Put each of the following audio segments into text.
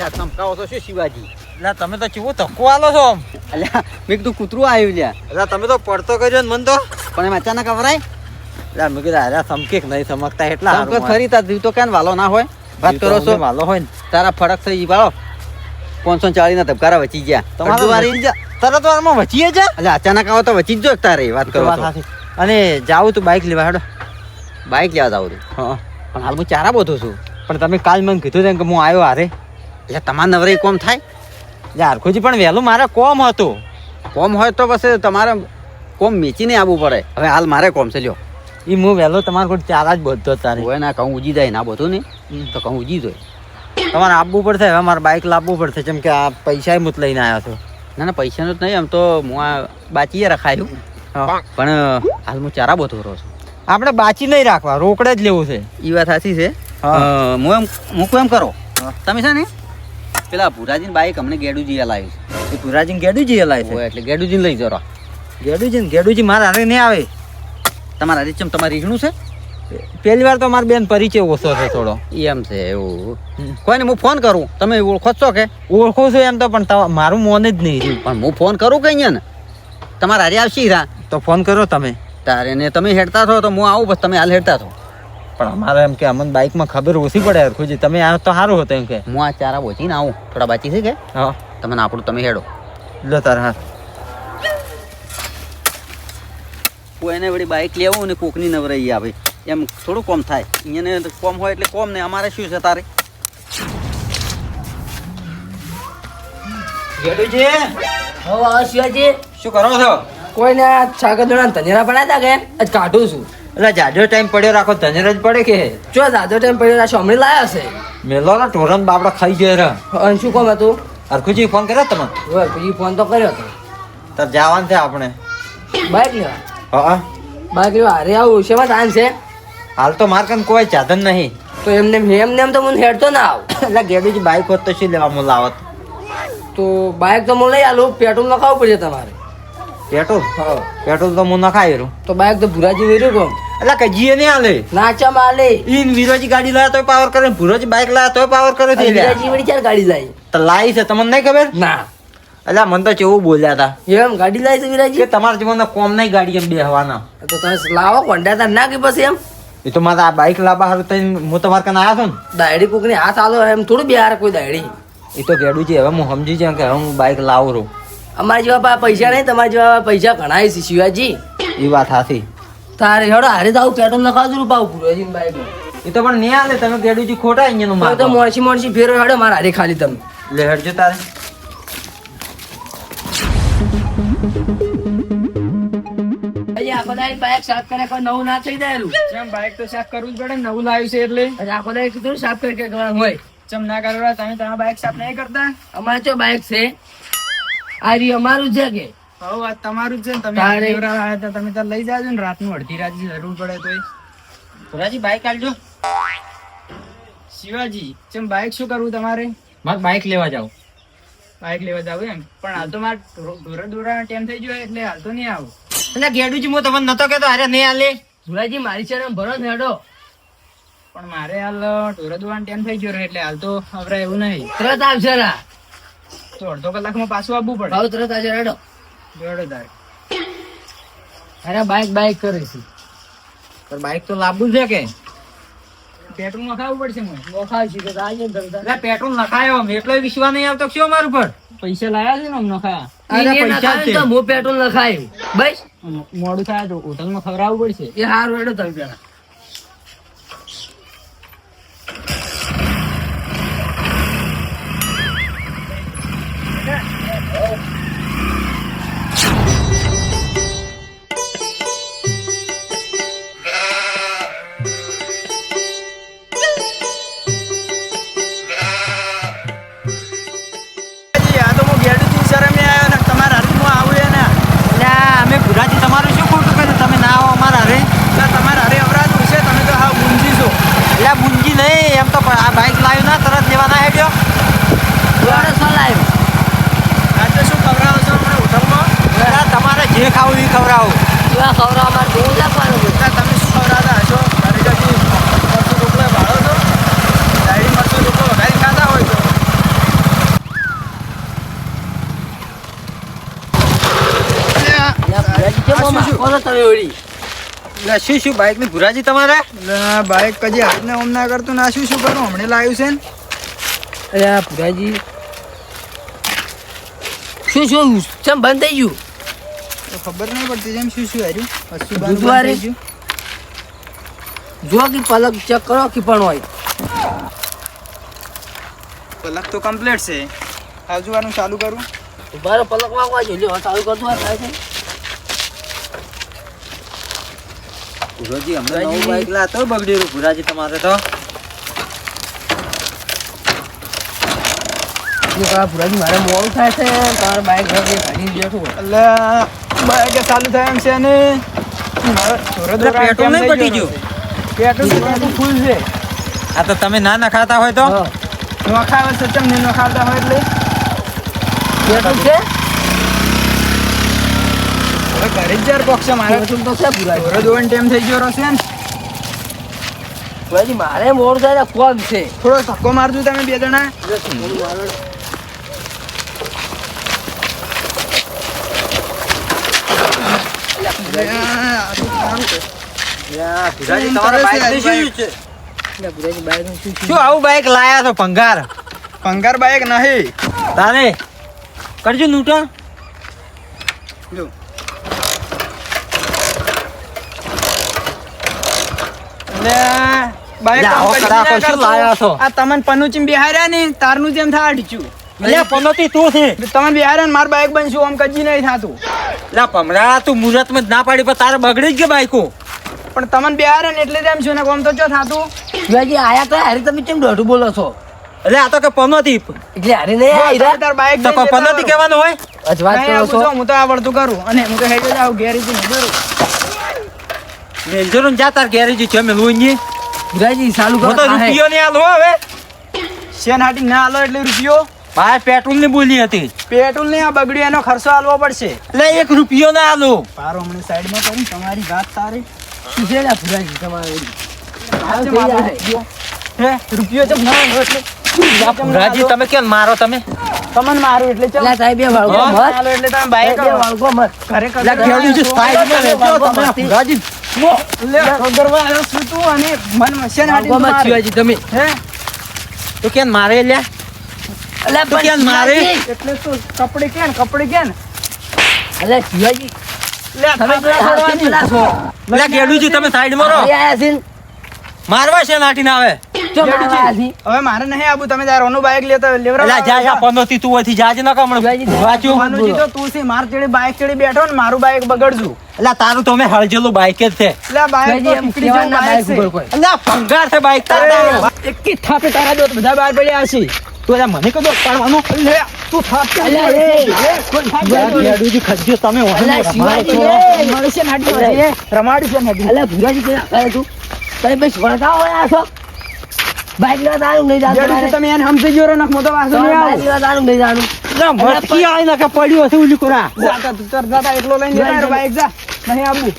લ્યા ચમકાવો છો શું શિવાજી? એટલે તમે તો ચેવો ધક્કો આલો છો આમ. અલ્યા મેં કીધું કૂતરું આવ્યું લ્યા. એટલે તમે તો પડતો કર્યો ને મન તો. પણ એમ અચાનક અવરાય એટલે મેં કીધું અરે સમકે નહીં સમકતા એટલા ચમકે ખરી તાર જીવ તો ક્યાં વાલો ના હોય? વાત કરો છો વાલો હોય ને તારા ફરક થઈ વાળો 540 ના ધબકારા વચી ગયા તમારે વારી તરત વારમાં વચીએ છે. એટલે અચાનક આવો તો વચી જ જો તારે વાત કરો છો. અને જાવું તું બાઇક લેવા હેડો. બાઇક લેવા જાવ તું? હા પણ હાલ હું ચારા બોધું છું. પણ તમે કાલ મને કીધું ને કે હું આવ્યો હારે. એટલે તમારે નવરાઈ કોમ થાય? એટલે હરખુજી પણ વહેલું મારે કોમ હતું. કોમ હોય તો પછી તમારે કોમ મેચીને આવવું પડે. હવે હાલ મારે કોમ છે લ્યો. એ હું વહેલો તમારે કોઈ ચારા જ બધો તારે હોય ના કહું ઉજી જાય ના બધું નહીં તો કહું ઉજી જાય. તમારે આપવું પડશે. હવે મારે બાઇક લાવવું પડશે જેમ કે આ પૈસા હું જ લઈને આવ્યો છું. ના ના પૈસાનું જ નહીં આમ તો હું આ બાચીએ રખાયું પણ હાલ હું ચારા બોધો રહું છું. આપણે બાચી નહીં રાખવા રોકડે જ લેવું છે. એ વાત સાચી છે. મૂકું એમ કરો તમે છે ને પેલા ભુરાજીને બાઈક અમને ગેડુજી લાવ્યું છે. એ પુરાજીને ગેડુજી હલાય છે. એટલે ગેડુજીને લઈ જરો. ગેડુજી મારા હારે નહીં આવે. તમારા રીચમ તમારે રીઝણું છે? પહેલી વાર તો મારી બેન પરિચય ઓછો છે થોડો. એમ છે એવું કોઈને હું ફોન કરું તમે ઓળખો છો કે? ઓળખું છું એમ તો પણ મારું મોન જ નહીં રહ્યું. પણ હું ફોન કરું કઈ ને તમારા હારે આવશી રા તો ફોન કરો તમે તારે ને તમે હેડતા થો તો હું આવું બસ તમે હાલ હેડતા થો. પણ અમારે એમ કે અમને બાઇકમાં ખબર ઓછી પડે હરખુજી તમે આવો તો સારું હતું એમ કે હું આ ચારા બોચીને આવું થોડા બાકી છે કે હા તમને આપણું તમે હેડો લો તાર હા. કોઈને વળી બાઇક લેવું ને કોકની નવરાઈ આવે એમ થોડું કોમ થાય. અહીંયા કોમ હોય એટલે કોમ ને અમારે શું છે તારે? ગેડુજી હવે શિવાજી શું કરો છો? કોઈને છાગદોના ધનેરા પડ્યા હતા કે આજ કાઢું છું. એટલે જાજો ટાઈમ પડ્યો રાખો ધનેર જ પડે કે જો દાદો ટાઈમ પડ્યો રાશો હમણાં લાયા છે. મેલો ના ટોરન બાપડા ખાઈ જાય. અને શું કોમ હતું? હરખુજી ફોન કર્યો તમે? પછી ફોન તો કર્યો હતો. તાર જવાનું છે આપણે. બાઇક લેવા? હા બાઇક લેવા હારે આવું શેમાં ટાઈમ છે? હાલ તો માર કન કોઈ સાધન નહીં. તો એમને એમ તો મને હેડતો ના આવ. એટલે ગેડુજી બાઇક હોત તો શું લેવા લાવત? તો બાઇક તો હું લઈ આલું પેટ્રોલ નખાવવું પડશે તમારે. પેટ્રોલ હા પેટ્રોલ તો હું નખાય રહ્યું. તો બાઇક તો ભુરાજી વેર્યું કોમ એટલે કજીએ નહીં હાલે. નાચા માલે ઈન વિરોજી ગાડી લાયા તોય પાવર કરે, ભુરોજી બાઇક લાયા તોય પાવર કરે છે. ભુરાજી વળી ચાર ગાડી લાવી? તો લાવી છે તમને નહીં ખબર? ના એટલે મને તો કેવું બોલ્યા હતા એમ ગાડી લાવી છે વિરાજી કે તમારા જીવનના કોમ નહીં ગાડી એમ બેહવાના. તો તમે લાવો કોંડા ના કે પછી એમ એ તો મારે આ બાઇક લાવવા હારું થઈને હું તમારે કને આવ્યો છું ને. દાયડી કોકની હાથ આલો એમ થોડું બિહાર કોઈ દાયડી. એ તો ગેડુજી હવે હું સમજી જાઉં કે હવે હું બાઇક લાવું રહું. અમારા જેવા પૈસા નહીં, તમારા જેવા પૈસા ઘણા છે શિવાજી. એ વાત સાચી. તારે હેડો હારે તો આવું પેટ્રોલ નખાવજો પાવું પૂરો બાઈક એ તો પણ નહીં હાલે. તમે ગેડુજી ખોટા અહીંયાનું માર તો મોણસી ફેરો હેડો મારા હારે ખાલી તમે લે હેડજો તારે. આખો દાડી બાઈક સાફ કરે કોઈ નવું ના થઈ જાય. ચમ બાઇક તો સાફ કરવું જ પડે ને, નવું લાવ્યું છે એટલે. આખો દાડી કીધું સાફ કરી કે કરવાનું હોય. ચમ ના કરવા તમે તમારા બાઇક સાફ નહીં કરતા? અમારે તો બાઈક છે આ રહ્યું અમારું છે કે હવે આ તમારું જ છે ને, તમે તારે. લેવડાવવા આવ્યા હતા, તમે ત્યાં લઈ જાજો ને. રાતનું અડધી રાત જરૂર પડે તોય. ભુરાજી બાઇક આલજો. શિવાજી ચમ બાઇક શું કરવું તમારે? મારે બાઇક લેવા જાવ. બાઇક લેવા જાવ એમ? પણ હાલ તો મારે દોરા ટાઈમ થઈ ગયો એટલે હાલ તો નહીં આવું. એટલે ગેડુજી હું તમને નતો કહેતો અરે નહીં હાલે. સુરાજી મારી છે ભરો ને હેડો પણ મારે હાલ ઢોરા દોવાનો ટાઈમ થઈ ગયો એટલે હાલ તો હવે એવું નહીં. તરત આવશે રા તો અડધો કલાકમાં પાછું આવવું પડે. ભાવ તરત આવશે હેડો. જોડે તારે અરે બાઈક કરીશું. પણ બાઇક તો લાવવું છે કે પેટ્રોલ નખાવવું પડશે મને. નખાવશું કે આજે ધંધા એટલે પેટ્રોલ નખાયો એટલો વિશ્વાસ નહીં આવતો શું મારું પર? પૈસા લાયા છે ને આમ નખાયા. અરે એને પૈસા નખાવ્યું છે. તો હું પેટ્રોલ નખાયું બસ મોડું થાય તો હોટલમાં ખવડાવવું પડશે. એ હારું હેડો તમે પેલા અમે ભુરાજી તમારું શું ખોટું કર્યું? તમે ના આવો અમારા હારે. તમારે અરે અવરાધું છે, તમે તો હા ગુંજી છો. એટલે બુંજી નહીં એમ તો પણ આ બાઇક લાવ્યું ના તરત લેવાના હેડ્યો. જોડે શું લાવ્યું? આજે શું ખવડાવો છો હમણાં હોટલમાં? એટલે તમારે જે ખાવું એ ખવડાવો. એવા ખવડાવવા મારે જોવું લાગવાનું છે. એટલે તમે શું ખવડાવતા હશો? મારી જતી મરચું રોટલો ભાડો છો? ડાયરી મરચું રોટલો વધારે ખાતા હોય તો માકો તો તમે વળી. એટલે શું બાઇક ની ભુરાજી તમારે? એટલે બાઇક કદી હાથને ઓમ ના કરતું ના શું કરું હમણાં લાવ્યું છે ને. અરે આ ભુરાજી શું ચમ બંધ થઈ ગયું? તો ખબર નહીં પડતી જેમ શું હાર્યું વસ્તુ બંધ બુધવારે? થઈ ગયું. જો કે પલક ચેક કરો કે પણ હોય. પલક તો કમ્પ્લીટ છે. આજુવાનું ચાલુ કરું. ઉભારો પલક વાગવા જો લ્યો ચાલુ કરતો હોય થાય છે. ભુરાજી હમણાં નવું બાઇક લાતો બગડ્યું ભુરાજી તમારે તો. ભુરાજી મારે મોડું થાય છે તમારે બાઈક ગાડી બેઠું હોય. એટલે બાઇક ચાલુ થાય એમ છે ને મારે એટલે પેટ્રોલ નહીં પટી ગયું? પેટ્રોલ ફૂલ છે. આ તો તમે ના નખાતા હોય તો નખાવે છે ચમ નહીં નખાવતા હોય એટલે પેટ્રોલ છે? હવે ઘરે જ યાર બોક્સ છે મારે. પેટ્રોલ તો છે ભુરાજી. ઢોરો દોવાનો ટાઈમ થઈ ગયો છે ને. ભુરાજી મારે મોડું થાય ને કોમ છે. થોડો ધક્કો મારજો તમે બે જણા. ભુરાજી તમારા બાઇક ની શું છે? એટલે ભુરાજી બાઈકનું શું શું આવું બાઇક લાયા છો ભંગાર? ભંગાર બાઇક નહીં. તારે કરજો નૂટા. જો એટલે બાઇક લે, આવો કડાકો શું લાયા છો? આ તમને પનુચીમ બિહાર્યા ને તારનું જેમ થા અડચ્યું. લે પનોતી તું છે. તમે બિહાર્યા ને માર બાઇક બનશું આમ કજી નહીં થાતું. લે ભમરા તું મુહૂર્ત માં જ ના પાડી પણ તારે બગડી જ ગઈ બાઈકો. પણ તમને બિહાર્યા ને એટલે તેમ છું ને કોમ તો ચો થાતું. ભુરાજી આયા તો હારી તમે કેમ દોઢું બોલો છો? એટલે આ તો કે પનોતી એટલે હારી નહીં આયા તાર બાઇક તો કોઈ પનોતી કહેવાનું હોય? જ વાત કરો છો. હું તો આવડતું કરું અને હું તો હેડે જાઉં ગેરેજ ને કરું. મેલજો ને જા તાર ગેરેજ છે મેલું નહીં. ભુરાજી ચાલુ કરો હું તો રૂપિયો નહીં આલો હવે. શેન હાટી ના આલો એટલે રૂપિયો. ભાઈ પેટ્રોલ ની બોલી હતી. પેટ્રોલ ને આ બગડ્યું એનો ખર્ચો આલવો પડશે. એટલે 1 રૂપિયો ના આલો. પારો હમણાં સાઈડમાં કરું તમારી વાત તારી. શું છે લે ભુરાજી તમારે વળી? આજે મારો રૂપિયો. હે રૂપિયો ચમ ના આલો એટલે ભુરાજી તમે કેમ મારો તમે? તમને મારું એટલે ચમ લે સાહેબ એ વળગો ના મત. આલો એટલે તમે બાઈક એ વળગો મત. ઘરે લે ખેડૂત છે સાઈડમાં રહેજો તમે. ભુરાજી લે ગરવા આવ્યો છું તું અને મન શેન હાટી વળગો મત શિવાજી તમે. હે તું કેમ મારે લે? અલે તું કેમ મારે? શિવાજી, એટલે તું કપડે કેન અલે શિવાજી લે તમે તો થાપડા હાથે છોડવાની. પેલા છો. લે ખેડૂત તમે સાઈડમાં રહો. હવે આયા છે ને? મારવા છે નાટીને આવે. ચો મારવા આયા છે? હવે મારે નહીં આબુ તમે તાર ઓનું બાઈક લેતા લેવરા એટલે જા જા પનોતી તું અહીંથી જાજે ન કમણ વાંચ્યું. માનુજી તો તું છે માર ચડી બાઈક ચડી બેઠો ને મારું બાઈક બગડજું. એટલે તારું તો અમે હળજેલું બાઈક જ છે. એટલે આ બાઈક તો શિવાજી એમ ટુકડી જેવું કહેવાના બાઈક બાઈક ઉપર છે. કોઈ. એટલે આ ભંગાર છે બાઈક તારા. એક કી થાપે તારા દોત બધા બહાર પડ્યા હશે. તું એટલે મને કદો પાડવાનો? લે તું થાપ કે અલે, લે, એ. લે, કોઈ થાપ કે લે. ખેડૂજી ખજ્જો તમે અલે, શિવાજી, એ, એ. મળે છે ને હાડી મળે છે. રમાડી છે ને હાડી. અલે ભુરાજી પેલા કરે તું તમે બસ વળગાવો આયા છો. બાઈક લેવા તારું નહીં જાતું જેડું છે મારે. તમે એને સમજી ગયો રે નખ મોટો વાંધો તમારે નહીં બાઈક આવું. લેવા તારું નહીં જાતું. મટકી આવીને કે પડ્યું હશે ઉલી કોરા. જાતા તું તાર જાતા એટલો લઈને જતા રે બાઈક જા. નહીં આવું.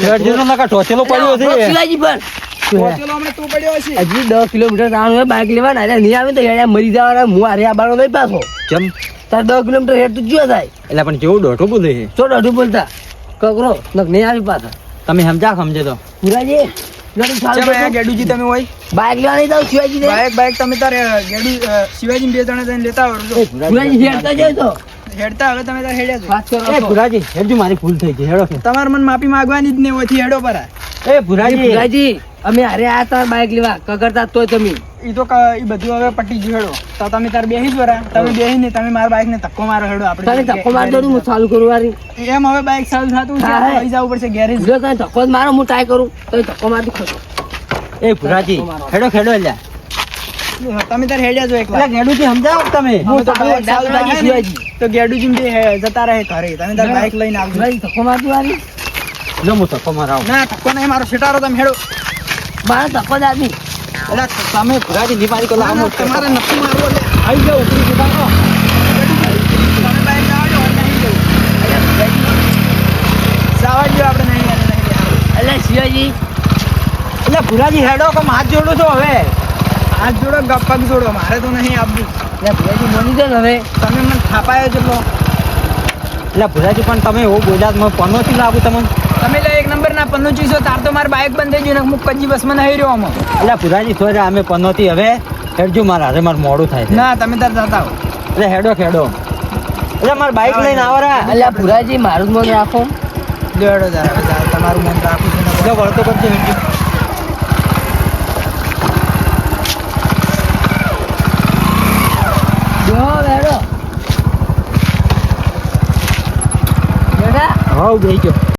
ખેડૂતનો નકા ઢોચેલો પડ્યો અલે, છે. શિવાજી પણ પહોંચેલો હમણાં તું પડ્યો હશે. હજી 10 કિલોમીટર જવાનું હોય બાઈક લેવા ને નહીં આવે તો હેડ્યા મરી જવાના હું હારે આબાનો નહીં પાછો કેમ? તાર 10 કિલોમીટર હેડ તું જ્યો થાય એટલે પણ જેવું દોઢો બોલે છે. તો દોઢું બોલતા કકરો નક નહીં આવી પાછા તમે સમજે તો. પુરાજી લડી ચાલુ ચમ આયા કરજો. ગેડુજી તમે હોય બાઈક લેવા નહીં જાવ શિવાજી ને બાઈક તમે તારે ગેડુ શિવાજી બે જણા જઈને લેતા આવડજો. પુરાજી હેડતા જાય તો હેડતા હવે તમે તારે હેડ્યા છો. વાત કરો એ છો. ભુરાજી હેડજો મારી ભૂલ થઈ ગઈ હેડો. તમારે મને માફી માંગવાની જ નહીં હોતી હેડો પર. એ ભુરાજી પુરાજી અમે હારે આયા તા બાઈક લેવા કકરતા તોય તમે ઈ તો ઈ બધું હવે પટી ગયું હેડો. તો તમે તાર બેહી જ વરા તમે બેહી ને તમે મારા બાઈક ને ધક્કો મારો હેડો તને આપણે ધક્કો માર દો હું ચાલુ કરું વારી એમ હવે બાઈક ચાલુ થતું છે હા, હે. લઈ જવું પડશે ગેરેજ. જો તને ધક્કો જ મારો હું ટ્રાય કરું તો ધક્કો મારતું ખસો એ ભુરાજી ખેડો એટલે. તમે તાર હેડ્યા છો એકલા. એટલે ખેડૂતી સમજાવો તમે. હવે તો બાઈક ચાલુ ડાકરાજી થાય ને, શિવાજી. તો ગેડુજી બે જતા રહે ઘરે તમે તાર બાઈક લઈને આવજો. પુરાજી ધક્કો મારતું વારી લો હું ધક્કો મારાવ. ના ધક્કો નહીં મારો છેટારો તમે હેડો. મારા ધક્કો જ આદમી એટલે તમે ભુરાજી ની મારી ના, ના, તમારે નથી મારવો એટલે આવી જાઓ ઉપરી જતા રહો. તમે બાઈક લાવજો હવે નહીં જવું. જવા દ્યો આપણે નહીં યાર, નહીં યાર. એટલે શિવાજી એટલે ભુરાજી હેડો કે હાથ જોડો છો હવે. હાથ જોડો પગ જોડો મારે તો નહીં આપવું. એટલે પુરાજી મોની દે ને હવે તમે મને થાપાયો જેટલો એટલે ભુલાજી પણ તમે એવું બોલ્યા તો મને પનોતી લાવું તમને. તમે લે એક નંબર ના 95 તાર તો મારે બાઇક બંધ થઈ ગયું ને હું કજી બસમાં નહીં રહ્યો આમાં. એટલે ભુલાજી સોજા અમે પનોતી હવે હેડજો મારા હારે મારે મોડું થાય છે. ના તમે તાર જતા હો. એટલે હેડો હેડો એટલે મારે બાઇક લઈને આવરા. અલ્યા ભુરાજી મારું જ મન રાખો. લેડો જરા તમારું મન રાખું છું ને. એટલે વળતો કરજો હેડજો. જો વેડો બેટા હવ બેહી ગયો.